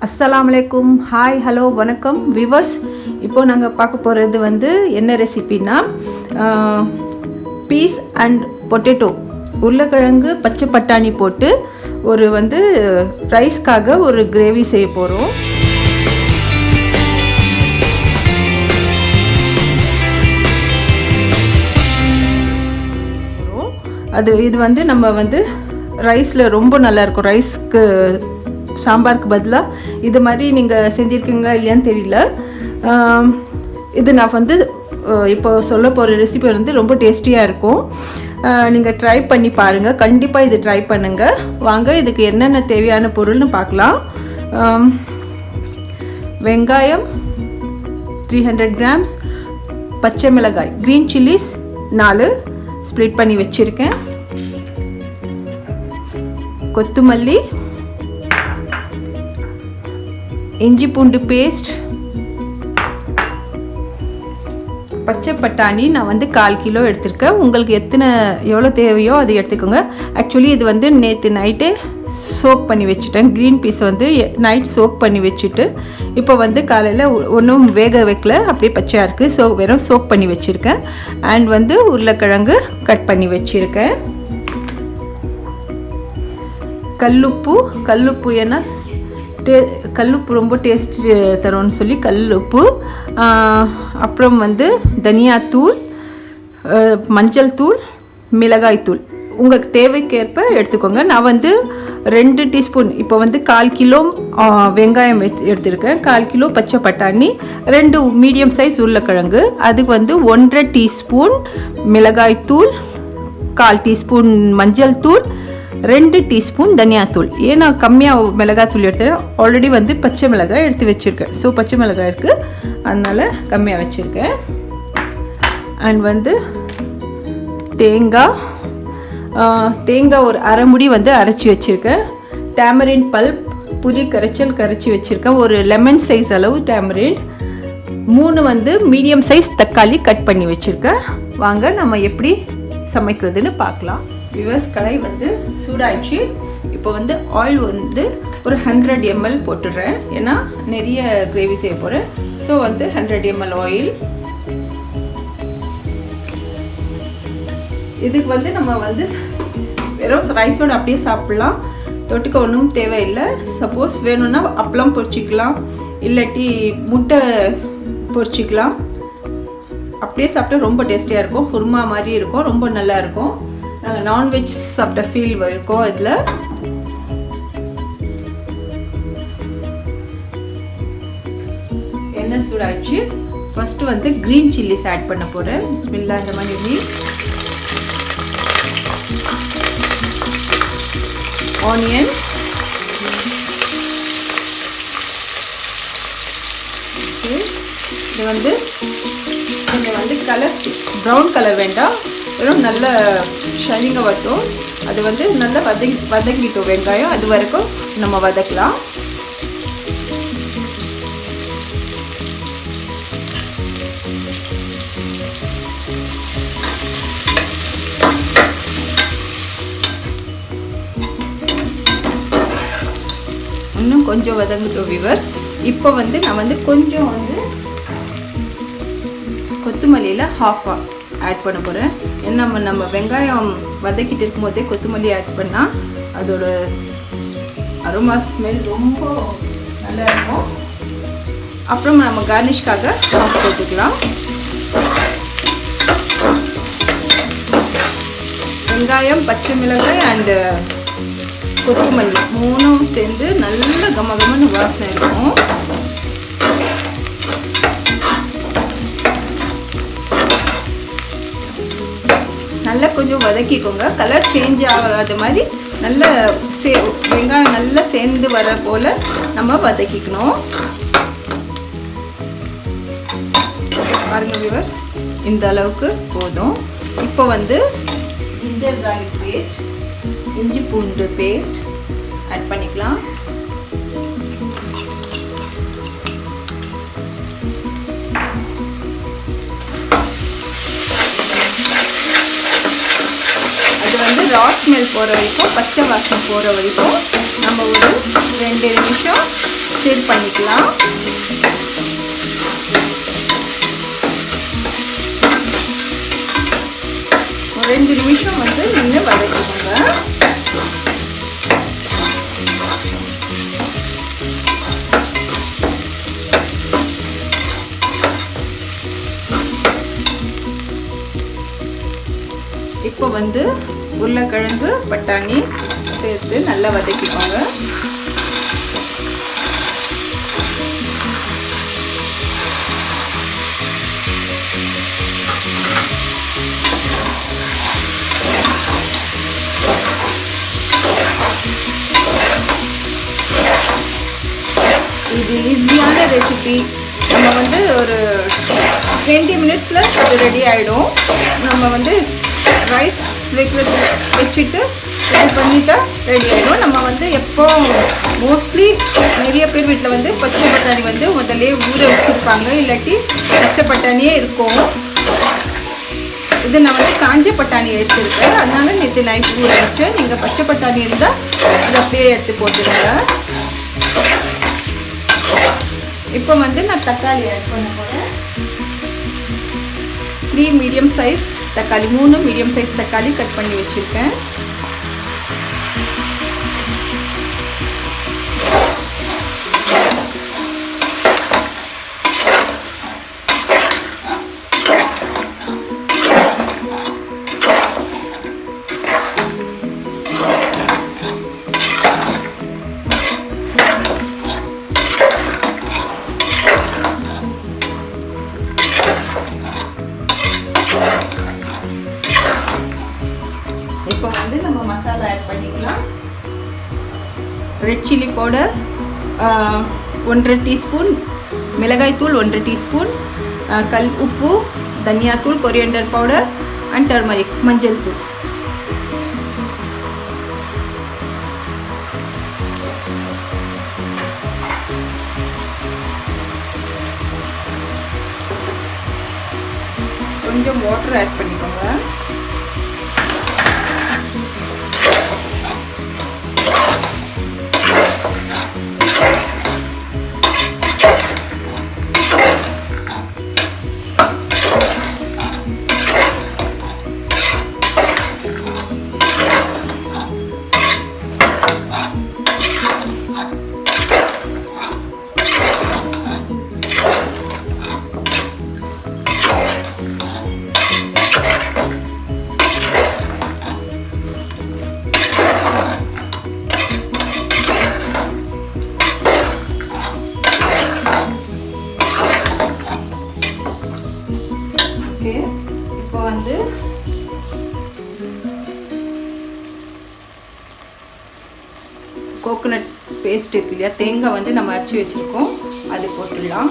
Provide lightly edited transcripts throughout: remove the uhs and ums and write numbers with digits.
Assalam Alaikum. Hi, hello, vanakkam viewers. இப்போ நாங்க பார்க்க போறது வந்து என்ன ரெசிபினா பீஸ் அண்ட் பொட்டேட்டோ உருளைக்கிழங்கு பச்சை பட்டாணி போட்டு ஒரு வந்து ரைஸ்க்காக ஒரு கிரேவி செய்ய போறோம். இது வந்து நம்ம வந்து ரைஸ்ல ரொம்ப நல்லா இருக்கும். ரைஸ்க்கு சாம்பாருக்கு பதிலாக இது மாதிரி நீங்கள் செஞ்சுருக்கீங்களா இல்லையான்னு தெரியல. இது நான் வந்து இப்போ சொல்ல போகிற ரெசிபி வந்து ரொம்ப டேஸ்டியாக இருக்கும். நீங்கள் ட்ரை பண்ணி பாருங்கள், கண்டிப்பாக இது ட்ரை பண்ணுங்கள். வாங்க இதுக்கு என்னென்ன தேவையான பொருள்னு பார்க்கலாம். வெங்காயம் 300 grams, பச்சை மிளகாய் க்ரீன் சில்லிஸ் 4 ஸ்ப்ளிட் பண்ணி வச்சுருக்கேன், கொத்தமல்லி, இஞ்சி பூண்டு பேஸ்ட், பச்சை பட்டாணி நான் வந்து 1/4 கிலோ எடுத்திருக்கேன். உங்களுக்கு எவ்வளோ தேவையோ அதை எடுத்துக்கோங்க. ஆக்சுவலி இது வந்து நேற்று நைட்டே சோக் பண்ணி வச்சுட்டேன். க்ரீன் பீஸ் வந்து நைட் சோக் பண்ணி வச்சுட்டு இப்போ வந்து காலையில் ஒன்றும் வேக வைக்கல, அப்படியே பச்சையாக இருக்குது. ஸோ வெறும் சோக் பண்ணி வச்சுருக்கேன். அண்ட் வந்து உருளைக்கிழங்கு கட் பண்ணி வச்சுருக்கேன். கல்லுப்பு ஏன்னா கல்லுப்பு ரொம்ப டேஸ்ட் தரும்னு சொல்லி கல்லுப்பு, அப்புறம் வந்து தனியாத்தூள், மஞ்சள் தூள், மிளகாய் தூள் உங்களுக்கு தேவைக்கேற்ப எடுத்துக்கோங்க. நான் வந்து 2 டீஸ்பூன், இப்போ வந்து 1/4 கிலோ வெங்காயம் எடுத்திருக்கேன், 1/4 கிலோ பச்சை பட்டாணி, 2 மீடியம் சைஸ் உருளைக்கிழங்கு, அதுக்கு வந்து 1.5 டீஸ்பூன் மிளகாய் தூள், 1/4 டீஸ்பூன் மஞ்சள் தூள், 2 டீஸ்பூன் தனியாத்தூள். ஏன்னா கம்மியாக மிளகாத்தூள் எடுத்துகிறேன், ஆல்ரெடி வந்து பச்சை மிளகாய் எடுத்து வச்சுருக்கேன். ஸோ பச்சை மிளகாய் இருக்குது, அதனால் கம்மியாக வச்சுருக்கேன். அண்ட் வந்து தேங்காய் ஒரு அரை முடி வந்து அரைச்சி வச்சுருக்கேன். டேமரின் பல்ப் புளி கரைச்சி வச்சுருக்கேன், ஒரு லெமன் சைஸ் அளவு டேமரின், 3 வந்து மீடியம் சைஸ் தக்காளி கட் பண்ணி வச்சுருக்கேன். வாங்க நம்ம எப்படி சமைக்கிறதுன்னு பார்க்கலாம். விவர்ஸ், கடாய் வந்து சூடாயிடுச்சு. இப்போ வந்து ஆயில் வந்து ஒரு 100 ml போட்டுடுறேன், ஏன்னா நிறைய கிரேவி செய்ய போகிறேன். ஸோ வந்து 100 ml ஆயில். இதுக்கு வந்து நம்ம வந்து வெறும் ரைஸோடு அப்படியே சாப்பிட்லாம், தொட்டுக்க ஒன்றும் தேவையில்லை. சப்போஸ் வேணும்னா அப்பளம் பொரிச்சிக்கலாம், இல்லாட்டி முட்டை பொரிச்சிக்கலாம். அப்படியே சாப்பிட்டா ரொம்ப டேஸ்டியாக இருக்கும், குருமா மாதிரி இருக்கும், ரொம்ப நல்லா இருக்கும். நாங்கள் நான்வெஜ் சாப்பிட்ட ஃபீல் இருக்கும் இதில். எண்ணெய் சூடாச்சு. ஃபர்ஸ்ட் வந்து க்ரீன் சில்லிஸ் ஆட் பண்ண போகிறேன். பிஸ்மில்லா. இந்த மாதிரி ஆனியன், இது வந்து கொஞ்சம் வந்து கலர் ப்ரௌன் கலர் வேண்டாம், வெறும் நல்ல ஷைனிங்காக வரட்டும். அது வந்து நல்லா வதங்கிட்டோம் வெங்காயம், அது வரைக்கும் நம்ம வதக்கலாம். இன்னும் கொஞ்சம் வதங்கிட்டோம் வியூவர்ஸ். இப்போ வந்து நான் வந்து கொஞ்சம் வந்து கொத்தமல்லியில் ஹாஃபாக ஆட் பண்ண போகிறேன். ஏன்னா நம்ம வெங்காயம் வதக்கிட்டு இருக்கும்போதே கொத்தமல்லி ஆட் பண்ணால் அதோட அரோமா ஸ்மெல் ரொம்ப நல்லா இருக்கும். அப்புறம் நம்ம கார்னிஷ்காக போட்டுக்கலாம். வெங்காயம், பச்சை மிளகாய் அண்டு கொத்தமல்லி 3 சேர்ந்து நல்ல கமகமன்னு வாசனை இருக்கும். நல்லா கொஞ்சம் வதக்கிக்கோங்க, கலர் சேஞ்ச் ஆகாத மாதிரி நல்ல வெங்காயம் நல்லா சேர்ந்து வர போல் நம்ம வதக்கிக்கணும். பாருங்க வியூவர்ஸ், இந்த அளவுக்கு போதும். இப்போ வந்து ஜிஞ்சர் கார்லிக் பேஸ்ட், இஞ்சி பூண்டு பேஸ்ட் ஆட் பண்ணிக்கலாம். வந்து ரா ஸ்மெல் போகிற வரைக்கும், பச்சை வாசனை போகிற வரைக்கும் நம்ம ஒரு 2 நிமிஷம் ஸ்டிர் பண்ணிக்கலாம். ஒரு 2 நிமிஷம் வந்து நீங்கள் வதக்கிக்கோங்க. இப்போ வந்து உருளைக்கிழங்கு பட்டாணி சேர்த்து நல்லா வதக்கிக்கோங்க. இது ஈஸியான ரெசிபி. நம்ம வந்து ஒரு 20 மினிட்ஸில் அது ரெடி ஆகிடும். நம்ம வந்து ரைஸ் வச்சுட்டு இது பண்ணிட்டா ரெடி ஆகிடும். நம்ம வந்து எப்போ மோஸ்ட்லி நிறைய பேர் வீட்டில் வந்து பச்சை பட்டாணி வந்து முதல்ல ஊற வச்சுருப்பாங்க, இல்லாட்டி பச்சை பட்டாணியே இருக்கும். இது நான் வந்து காஞ்ச பட்டாணி எடுத்துருக்கேன், அதனால நேற்று நைட் ஊற வச்சேன். நீங்கள் பச்சை பட்டாணி இருந்தால் அதை அப்படியே எடுத்து போட்டுருங்க. இப்போ வந்து நான் தக்காளி ஆட் பண்ண போகிறேன். 3 மீடியம் சைஸ் தக்காளி, 3 மீடியம் சைஸ் தக்காளி கட் பண்ணி வச்சுருக்கேன். இப்போ வந்து நம்ம மசாலா ஆட் பண்ணிக்கலாம். ரெட் சில்லி பவுடர் 1.5 டீஸ்பூன், மிளகாய் தூள் 1 டீஸ்பூன், கல் உப்பு, தனியா தூள், கொரியாண்டர் பவுடர் அண்ட் டர்மரிக் மஞ்சள் தூள். கொஞ்சம் வாட்டர் ஆட் பண்ணிக்கோங்க. இப்போ வந்து கோகோனட் பேஸ்ட் இருக்கு இல்லையா, தேங்காய் வந்து நம்ம அரைச்சி வச்சுருக்கோம், அது போட்டுடலாம்.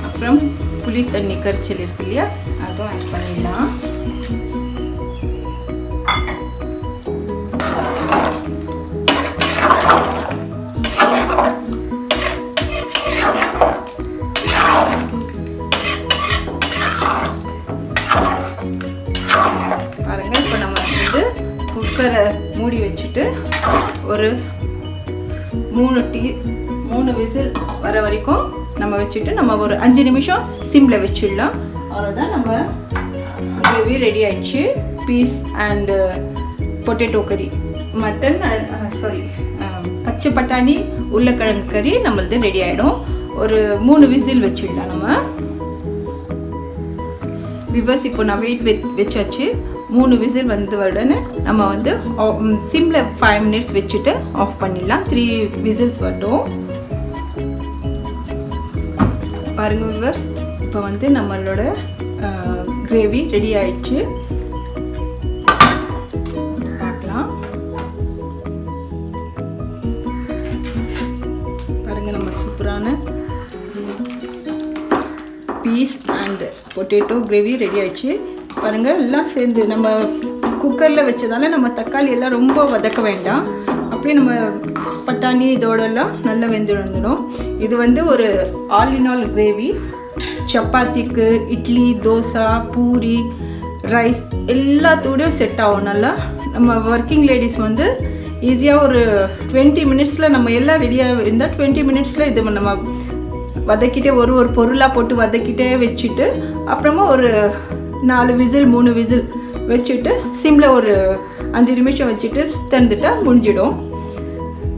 அப்புறம் புளி தண்ணி கரைச்சல் இருக்கு இல்லையா, அதுவும் ஆட் பண்ணிடலாம். பாருங்க, இப்போ நம்ம வந்து குக்கரை மூடி வச்சுட்டு ஒரு 3 விசில் வர வரைக்கும் நம்ம வச்சுட்டு நம்ம ஒரு 5 நிமிஷம் சிம்ல வச்சிடலாம். அவ்வளோதான், நம்ம கிரேவி ரெடி ஆயிடுச்சு. பீஸ் அண்ட் பொட்டேட்டோ கறி, மட்டன் பச்சை பட்டாணி உருளைக்கிழங்கு கறி நம்மளது ரெடி ஆகிடும். ஒரு 3 விசில் வச்சிடலாம் நம்ம. விவர்ஸ், இப்போ நான் வெயிட் வச்சாச்சு. 3 விசில் வந்து உடனே நம்ம வந்து சிம்ல 5 மினிட்ஸ் வச்சுட்டு ஆஃப் பண்ணிடலாம். 3 விசில்ஸ் வரட்டும். பாருங்க விவர்ஸ், இப்போ வந்து நம்மளோட கிரேவி ரெடி ஆயிடுச்சு. பார்க்கலாம். பாருங்க, நம்ம சூப்பரான peas and potato gravy ready ஆயிடுச்சு. பாருங்க, எல்லாம் சேர்ந்து நம்ம குக்கரில் வச்சதால நம்ம தக்காளி எல்லாம் ரொம்ப வதக்க வேண்டாம். அப்படியே நம்ம பட்டாணி இதோடலாம் நல்லா வெந்து வந்துடும். இது வந்து ஒரு ஆல் இன் ஆல் கிரேவி. சப்பாத்திக்கு, இட்லி, தோசை, பூரி, ரைஸ் எல்லாத்தோடையும் செட் ஆகும். நல்லா நம்ம ஒர்க்கிங் லேடிஸ் வந்து ஈஸியாக ஒரு 20 மினிட்ஸில் நம்ம எல்லாம் ரெடியாக இருந்தால் 20 மினிட்ஸில் இது நம்ம வதக்கிட்டே ஒரு பொருளாக போட்டு வதக்கிட்டே வச்சுட்டு அப்புறமா ஒரு 4 விசில் 3 விசில் வச்சுட்டு சிம்மில் ஒரு 5 நிமிஷம் வச்சுட்டு திறந்துட்டா முடிஞ்சிடும்.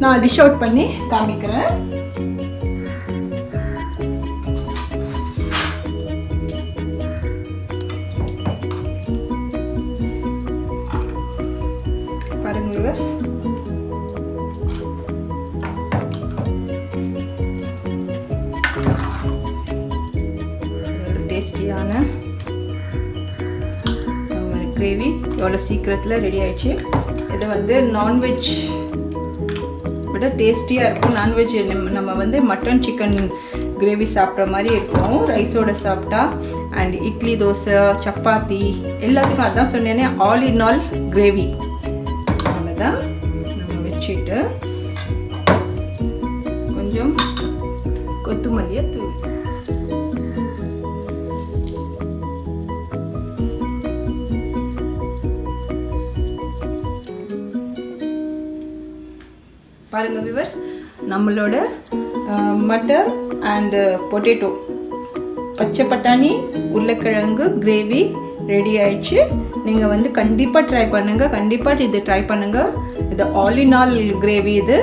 நான் டிஷ் அவுட் பண்ணி காமிக்கிறேன். பாருங்க வியூவர்ஸ், டேஸ்டியான கிரேவி எவ்வளோ சீக்கிரத்தில் ரெடி ஆயிடுச்சு. இது வந்து நான்வெஜ் விட டேஸ்டியாக இருக்கும். நான்வெஜ் நம்ம வந்து மட்டன் சிக்கன் கிரேவி சாப்பிட்ற மாதிரி இருக்கும் ரைஸோடு சாப்பிட்டா. அண்ட் இட்லி, தோசை, சப்பாத்தி எல்லாத்துக்கும் அதான் சொன்னேனே, ஆல் இன் ஆல் கிரேவி. அவ்வளோதான். நம்ம வச்சுட்டு கொஞ்சம் கொத்தமல்லியை தூவி பாருங்கள் வியூவர்ஸ், நம்மளோட மட்டர் அண்டு பொட்டேட்டோ, பச்சை பட்டாணி, உருளைக்கிழங்கு கிரேவி ரெடி ஆயிடுச்சு. நீங்கள் வந்து கண்டிப்பாக ட்ரை பண்ணுங்கள். கண்டிப்பாக இது ட்ரை பண்ணுங்கள். இது ஆல் இன் ஆல் கிரேவி. இது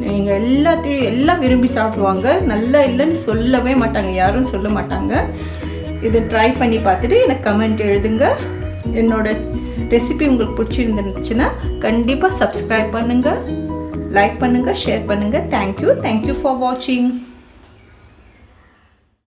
நீங்கள் எல்லாத்தையும் எல்லாம் விரும்பி சாப்பிடுவாங்க. நல்லா இல்லைன்னு சொல்லவே மாட்டாங்க, யாரும் சொல்ல மாட்டாங்க. இதை ட்ரை பண்ணி பார்த்துட்டு எனக்கு கமெண்ட் எழுதுங்க. என்னோட ரெசிபி உங்களுக்கு பிடிச்சிருந்துச்சுன்னா கண்டிப்பாக சப்ஸ்கிரைப் பண்ணுங்கள், லைக் பண்ணுங்கள், ஷேர் பண்ணுங்கள். தேங்க்யூ ஃபார் வாட்சிங்.